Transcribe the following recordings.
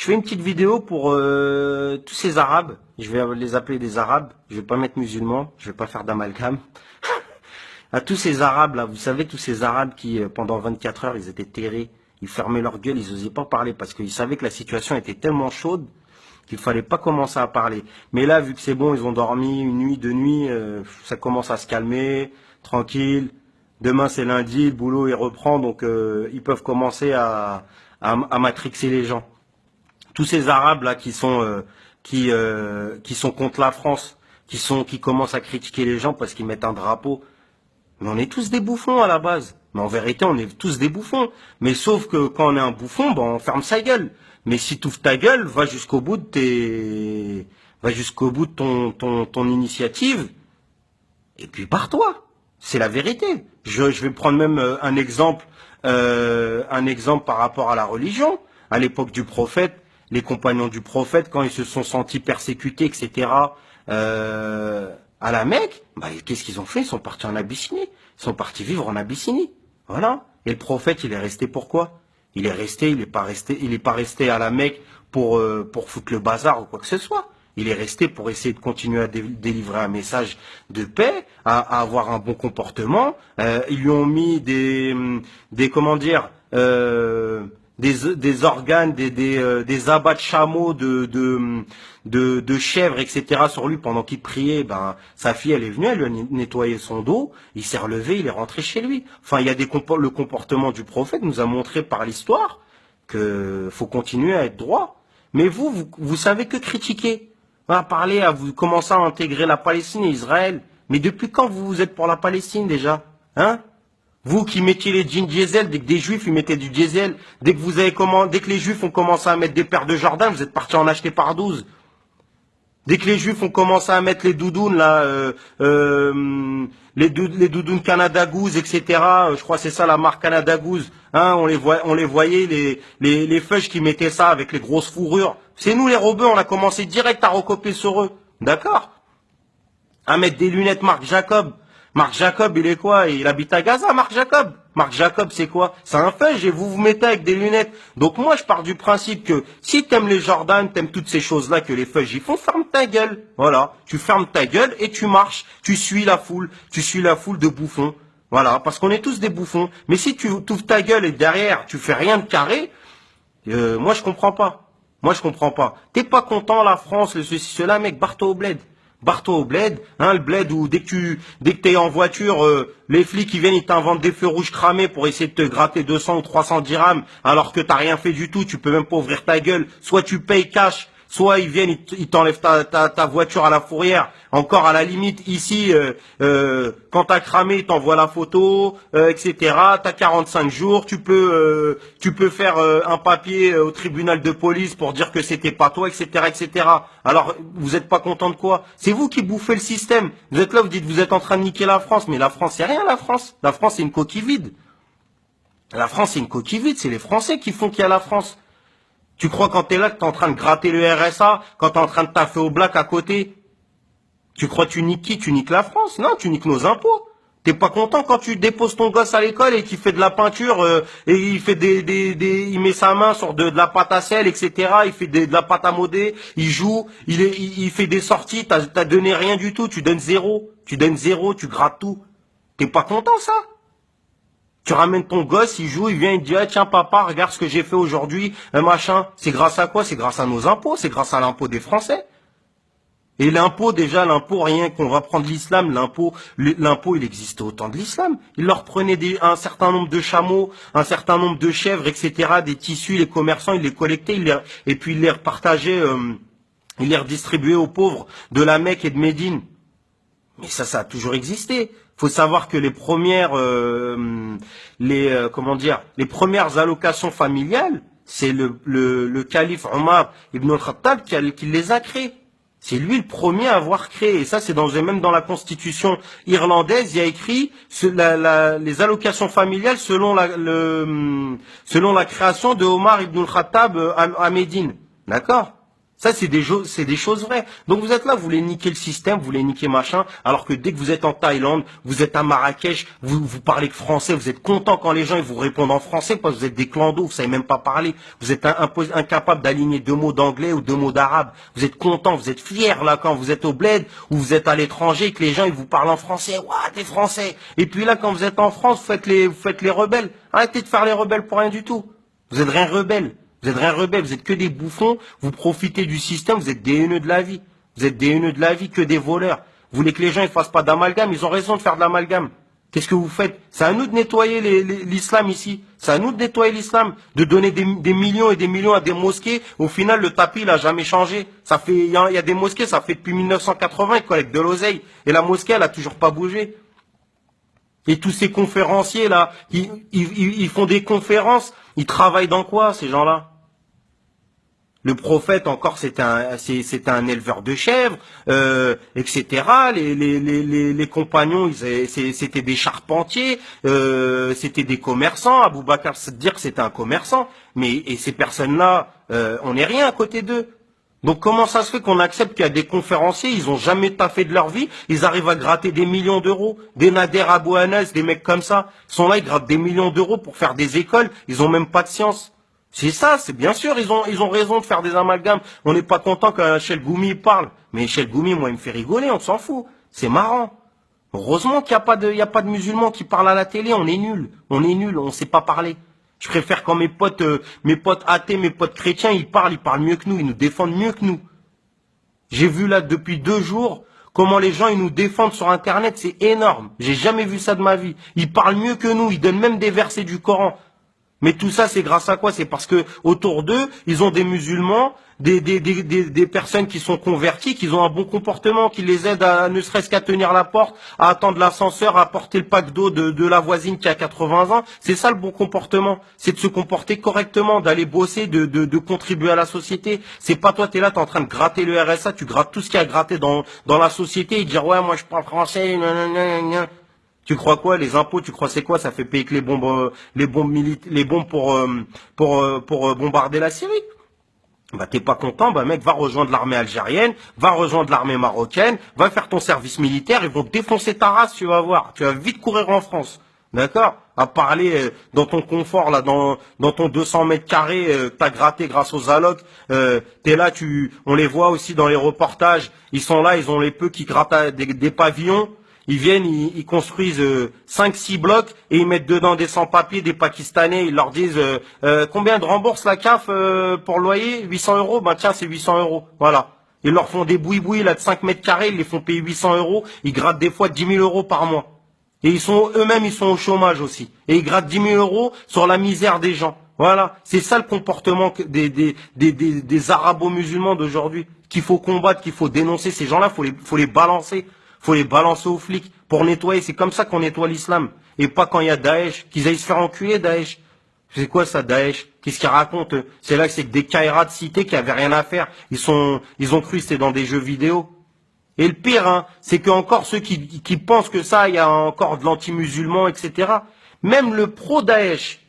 Je fais une petite vidéo pour tous ces Arabes. Je vais les appeler des Arabes. Je vais pas mettre musulmans. Je vais pas faire d'amalgame. À tous ces Arabes là, vous savez, tous ces Arabes qui pendant 24 heures ils étaient terrés, ils fermaient leur gueule, ils osaient pas parler parce qu'ils savaient que la situation était tellement chaude qu'il fallait pas commencer à parler. Mais là, vu que c'est bon, ils ont dormi une nuit, deux nuits, ça commence à se calmer, tranquille. Demain c'est lundi, le boulot il reprend, donc ils peuvent commencer à matrixer les gens. Tous ces Arabes là qui sont contre la France, qui commencent à critiquer les gens parce qu'ils mettent un drapeau. Mais on est tous des bouffons à la base. Mais en vérité, on est tous des bouffons. Mais sauf que quand on est un bouffon, ben on ferme sa gueule. Mais si tu ouvres ta gueule, va jusqu'au bout de ton initiative. Et puis barre-toi. C'est la vérité. Je vais prendre même un exemple par rapport à la religion. À l'époque du prophète, les compagnons du prophète, quand ils se sont sentis persécutés, etc., à la Mecque, bah, qu'est-ce qu'ils ont fait? Ils sont partis en Abyssinie. Ils sont partis vivre en Abyssinie. Voilà. Et le prophète, il est resté pourquoi? Il est pas resté à la Mecque pour foutre le bazar ou quoi que ce soit. Il est resté pour essayer de continuer à délivrer un message de paix, à avoir un bon comportement. Ils lui ont mis comment dire, des organes, des abats de chameaux, de chèvres, etc. sur lui pendant qu'il priait. Ben, sa fille, elle est venue, elle lui a nettoyé son dos, il s'est relevé, il est rentré chez lui. Enfin, il y a le comportement du prophète nous a montré par l'histoire que faut continuer à être droit. Mais vous savez que critiquer. À parler, à vous commencer à intégrer la Palestine et Israël. Mais depuis quand vous êtes pour la Palestine déjà? Hein? Vous qui mettiez les jeans diesel, dès que des juifs ils mettaient du diesel, dès que les juifs ont commencé à mettre des paires de Jordan, vous êtes partis en acheter par 12. Dès que les juifs ont commencé à mettre les doudounes là, les doudounes Canada Goose, etc. Je crois que c'est ça la marque Canada Goose. Hein, on les voyait les feuilles qui mettaient ça avec les grosses fourrures. C'est nous les robeux, on a commencé direct à recopier sur eux, d'accord? À mettre des lunettes Marc Jacob. Marc Jacob, il est quoi? Il habite à Gaza, Marc Jacob. Marc Jacob, c'est quoi? C'est un feuge et vous mettez avec des lunettes. Donc moi, je pars du principe que si t'aimes les Jordan, t'aimes toutes ces choses-là que les feuges y font, ferme ta gueule. Voilà. Tu fermes ta gueule et tu marches. Tu suis la foule. Tu suis la foule de bouffons. Voilà. Parce qu'on est tous des bouffons. Mais si tu ouvres ta gueule et derrière, tu fais rien de carré, moi, je comprends pas. Moi, je comprends pas. T'es pas content, la France, le ceci, cela, mec, barre-toi au bled. Barre-toi au bled, hein, le bled où dès que t'es en voiture, les flics ils viennent, ils t'inventent des feux rouges cramés pour essayer de te gratter 200 ou 300 dirhams, alors que t'as rien fait du tout, tu peux même pas ouvrir ta gueule. Soit tu payes cash, soit ils viennent, ils t'enlèvent ta voiture à la fourrière. Encore à la limite, ici, quand t'as cramé, ils t'envoient la photo, etc. T'as 45 jours, tu peux faire un papier au tribunal de police pour dire que c'était pas toi, etc., etc. Alors, vous êtes pas content de quoi? C'est vous qui bouffez le système. Vous êtes là, vous dites, vous êtes en train de niquer la France, mais la France, c'est rien, la France. La France, c'est une coquille vide. La France, c'est une coquille vide. C'est les Français qui font qu'il y a la France. Tu crois quand t'es là que t'es en train de gratter le RSA, quand t'es en train de taffer au black à côté? Tu crois que tu niques qui? Tu niques la France? Non, tu niques nos impôts. T'es pas content quand tu déposes ton gosse à l'école et qu'il fait de la peinture et il fait il met sa main sur de la pâte à sel, etc. Il fait de la pâte à modeler, il joue, il fait des sorties, t'as donné rien du tout, tu donnes zéro, tu grattes tout. T'es pas content ça? Tu ramènes ton gosse, il joue, il vient, il dit ah, tiens papa, regarde ce que j'ai fait aujourd'hui, machin. C'est grâce à quoi? C'est grâce à nos impôts, c'est grâce à l'impôt des Français. Et l'impôt, déjà, l'impôt, rien qu'on va prendre l'islam, l'impôt, il existait au temps de l'islam. Il leur prenait un certain nombre de chameaux, un certain nombre de chèvres, etc., des tissus, les commerçants, ils les collectaient, et puis ils les repartageaient, ils les redistribuaient aux pauvres de la Mecque et de Médine. Mais ça a toujours existé. Faut savoir que les premières allocations familiales, c'est le calife Omar ibn al-Khattab qui les a créées. C'est lui le premier à avoir créé. Et ça, c'est même dans la constitution irlandaise, il y a écrit les allocations familiales selon la création de Omar ibn al-Khattab à Médine. D'accord? Ça, c'est des choses vraies. Donc vous êtes là, vous voulez niquer le système, vous voulez niquer machin, alors que dès que vous êtes en Thaïlande, vous êtes à Marrakech, vous parlez que français, vous êtes content quand les gens ils vous répondent en français, parce que vous êtes des clandos, vous savez même pas parler, vous êtes incapable d'aligner deux mots d'anglais ou deux mots d'arabe. Vous êtes content, vous êtes fier là quand vous êtes au bled ou vous êtes à l'étranger, que les gens ils vous parlent en français, ouah, t'es français. Et puis là, quand vous êtes en France, vous faites les rebelles. Arrêtez de faire les rebelles pour rien du tout. Vous êtes rien rebelles. Vous êtes rien rebelles, vous êtes que des bouffons, vous profitez du système, vous êtes des haineux de la vie. Vous êtes des haineux de la vie, que des voleurs. Vous voulez que les gens ne fassent pas d'amalgame, ils ont raison de faire de l'amalgame. Qu'est-ce que vous faites? C'est à nous de nettoyer l'islam ici. C'est à nous de nettoyer l'islam, de donner des millions et des millions à des mosquées. Au final, le tapis, il a jamais changé. Il y a des mosquées, ça fait depuis 1980, ils collectent de l'oseille. Et la mosquée, elle a toujours pas bougé. Et tous ces conférenciers là, ils font des conférences, ils travaillent dans quoi ces gens-là? Le prophète encore c'était un éleveur de chèvres, etc. Les compagnons c'était des charpentiers, c'était des commerçants. Abou Bakr dire que c'était un commerçant, et ces personnes-là, on n'est rien à côté d'eux. Donc comment ça se fait qu'on accepte qu'il y a des conférenciers, ils ont jamais taffé de leur vie, ils arrivent à gratter des millions d'euros, des Nader Abou Anas, des mecs comme ça, ils sont là, ils grattent des millions d'euros pour faire des écoles, ils ont même pas de science. C'est ça, c'est bien sûr, ils ont raison de faire des amalgames. On n'est pas content qu'un Chel Goumi parle, mais Chel Goumi, moi, il me fait rigoler, on s'en fout, c'est marrant. Heureusement qu'il n'y a pas de musulmans qui parlent à la télé, on est nuls, on sait pas parler. Je préfère quand mes potes athées, mes potes chrétiens, ils parlent mieux que nous, ils nous défendent mieux que nous. J'ai vu là depuis 2 jours comment les gens ils nous défendent sur Internet, c'est énorme. J'ai jamais vu ça de ma vie. Ils parlent mieux que nous, ils donnent même des versets du Coran. Mais tout ça, c'est grâce à quoi? C'est parce que autour d'eux, ils ont des musulmans, des personnes qui sont converties, qui ont un bon comportement, qui les aident à ne serait-ce qu'à tenir la porte, à attendre l'ascenseur, à porter le pack d'eau de la voisine qui a 80 ans. C'est ça le bon comportement. C'est de se comporter correctement, d'aller bosser, de contribuer à la société. C'est pas toi, t'es là, t'es en train de gratter le RSA, tu grattes tout ce qu'il y a gratté dans la société et dire ouais, moi je parle français, nanana. Tu crois quoi, les impôts, tu crois c'est quoi? Ça fait payer que les bombes pour bombarder la Syrie. Bah t'es pas content, bah mec, va rejoindre l'armée algérienne, va rejoindre l'armée marocaine, va faire ton service militaire, ils vont te défoncer ta race, tu vas voir. Tu vas vite courir en France. D'accord? À parler dans ton confort, là, dans ton 200 mètres carrés, t'as gratté grâce aux allocs, t'es là, on les voit aussi dans les reportages, ils sont là, ils ont les peu qui grattent des pavillons. Ils viennent, ils construisent 5-6 blocs et ils mettent dedans des sans-papiers, des Pakistanais. Ils leur disent combien de rembourse la CAF pour le loyer? 800 euros. Ben tiens, c'est 800 euros. Voilà. Ils leur font des boui-boui là de 5 mètres carrés. Ils les font payer 800 euros. Ils grattent des fois 10 000 euros par mois. Et eux-mêmes, ils sont au chômage aussi. Et ils grattent 10 000 euros sur la misère des gens. Voilà. C'est ça le comportement des arabo-musulmans d'aujourd'hui qu'il faut combattre, qu'il faut dénoncer. Ces gens-là, faut les balancer. Faut les balancer aux flics pour nettoyer. C'est comme ça qu'on nettoie l'islam. Et pas quand il y a Daesh. Qu'ils aillent se faire enculer, Daesh. C'est quoi ça, Daesh? Qu'est-ce qu'ils racontent? C'est là que c'est que des caïras de cité qui avaient rien à faire. Ils ont cru que c'était dans des jeux vidéo. Et le pire, hein, c'est que encore ceux qui pensent que ça, il y a encore de l'anti-musulman, etc. Même le pro-Daesh,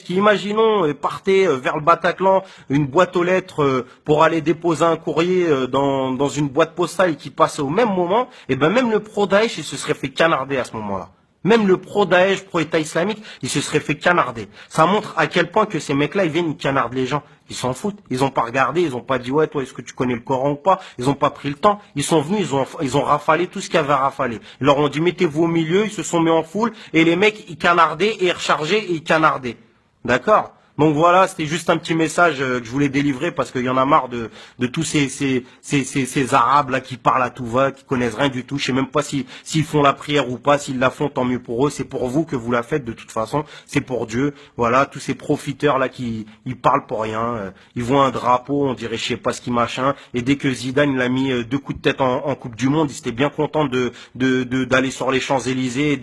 qui, imaginons, partait vers le Bataclan, une boîte aux lettres pour aller déposer un courrier dans une boîte postale qui passait au même moment, et ben même le pro-Daesh, il se serait fait canarder à ce moment-là. Même le pro-Daesh, pro-État islamique, il se serait fait canarder. Ça montre à quel point que ces mecs-là, ils viennent, ils canardent les gens. Ils s'en foutent. Ils ont pas regardé, ils ont pas dit, ouais, toi, est-ce que tu connais le Coran ou pas? Ils ont pas pris le temps. Ils sont venus, ils ont rafalé tout ce qu'il y avait à rafaler. Ils leur ont dit, mettez-vous au milieu, ils se sont mis en foule, et les mecs, ils canardaient, et ils rechargeaient, et ils canardaient. D'accord? Donc voilà, c'était juste un petit message que je voulais délivrer parce qu'il y en a marre de tous ces Arabes là qui parlent à tout va, qui connaissent rien du tout. Je sais même pas s'ils font la prière ou pas. S'ils la font, tant mieux pour eux. C'est pour vous que vous la faites de toute façon. C'est pour Dieu. Voilà, tous ces profiteurs là ils parlent pour rien. Ils voient un drapeau, on dirait je sais pas ce qui machin. Et dès que Zidane il a mis 2 coups de tête en Coupe du Monde, il était bien content d'aller sur les Champs-Élysées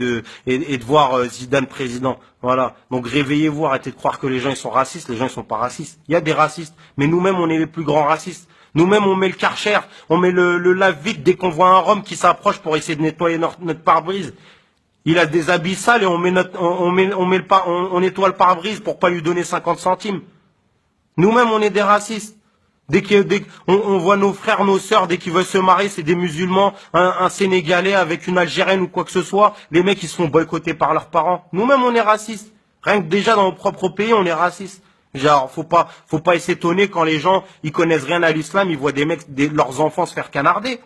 et de voir Zidane président. Voilà. Donc réveillez-vous, arrêtez de croire que les gens ils sont racistes. Les gens ils sont pas racistes. Il y a des racistes, mais nous-mêmes on est les plus grands racistes. Nous-mêmes on met le Karcher, on met le lave-vite dès qu'on voit un Rome qui s'approche pour essayer de nettoyer notre pare-brise. Il a des habits sales et on nettoie le pare-brise pour pas lui donner 50 centimes. Nous-mêmes on est des racistes. On voit nos frères, nos sœurs, dès qu'ils veulent se marier, c'est des musulmans, un Sénégalais avec une Algérienne ou quoi que ce soit, les mecs ils se font boycotter par leurs parents. Nous-mêmes on est racistes. Rien que déjà dans nos propres pays, on est racistes. Genre, faut pas s'étonner quand les gens, ils connaissent rien à l'islam, ils voient leurs enfants se faire canarder.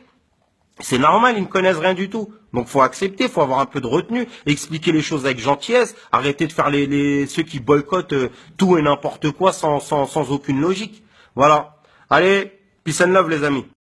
C'est normal, ils ne connaissent rien du tout. Donc faut accepter, faut avoir un peu de retenue, expliquer les choses avec gentillesse, arrêter de faire ceux qui boycottent tout et n'importe quoi sans aucune logique. Voilà. Allez, peace and love les amis.